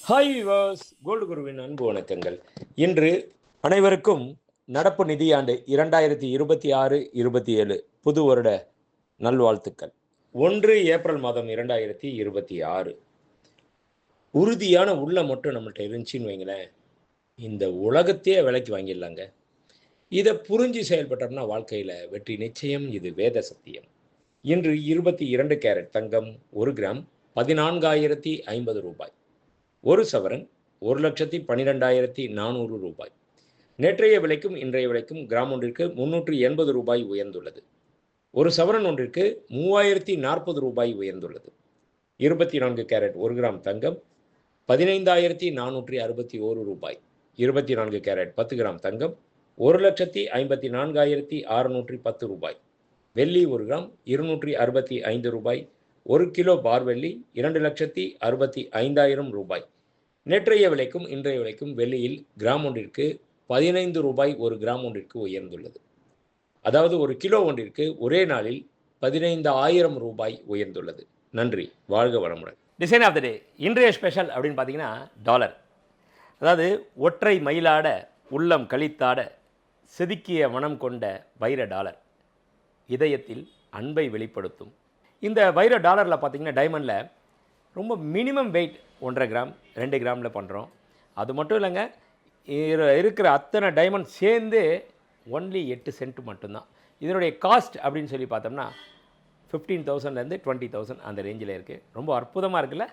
Hi viewers, gold குருவின் அன்பு வணக்கங்கள். இன்று அனைவருக்கும் நடப்பு நிதியாண்டு 2026-27 புது வருட நல்வாழ்த்துக்கள். 1 ஏப்ரல் மாதம் 2026. உறுதியான உள்ளம் மட்டும் நம்மள்ட்ட இருந்துச்சுன்னு வைங்களேன், இந்த உலகத்தையே விலைக்கு வாங்கிடலாங்க. இதை புரிஞ்சு செயல்பட்டோம்னா வாழ்க்கையில் வெற்றி நிச்சயம். இது வேத சத்தியம். இன்று 22 கேரட் தங்கம் 1 கிராம் 14,050 ரூபாய். ஒரு சவரன் 1,12,400 ரூபாய். நேற்றைய விலைக்கும் இன்றைய விலைக்கும் கிராம் ஒன்றிற்கு 380 ரூபாய் உயர்ந்துள்ளது. ஒரு சவரன் ஒன்றிற்கு 3,040 ரூபாய் உயர்ந்துள்ளது. 24 கேரட் 1 கிராம் தங்கம் 15,461 ரூபாய். 24 கேரட் 10 கிராம் தங்கம் 1,54,610 ரூபாய். வெள்ளி 1 கிராம் 265 ரூபாய். 1 கிலோ பார் வெள்ளி 2,65,000 ரூபாய். நேற்றைய விலைக்கும் இன்றைய விலைக்கும் வெள்ளியில் கிராம் ஒன்றிற்கு 15 ரூபாய் ஒரு கிராம் ஒன்றிற்கு உயர்ந்துள்ளது. அதாவது ஒரு கிலோ ஒன்றிற்கு ஒரே நாளில் 15,000 ரூபாய் உயர்ந்துள்ளது. நன்றி, வாழ்க வளமுடன். டிசைன் ஆஃப் த டே இன்றைய ஸ்பெஷல் அப்படின்னு பார்த்தீங்கன்னா டாலர். அதாவது ஒற்றை மயிலாட உள்ளம் கழித்தாட செதுக்கிய மனம் கொண்ட வைர டாலர் இதயத்தில் அன்பை வெளிப்படுத்தும். இந்த வைர டாலரில் பார்த்தீங்கன்னா டைமண்டில் ரொம்ப மினிமம் வெயிட் 1.5 கிராம் 2 கிராமில் பண்ணுறோம். அது மட்டும் இல்லைங்க, இருக்கிற அத்தனை டைமண்ட் சேர்ந்து ஒன்லி 8 சென்ட் மட்டும்தான். இதனுடைய காஸ்ட் அப்படின்னு சொல்லி பார்த்தோம்னா 15,000லேருந்து 20,000 அந்த ரேஞ்சில் இருக்குது. ரொம்ப அற்புதமாக இருக்குல்ல.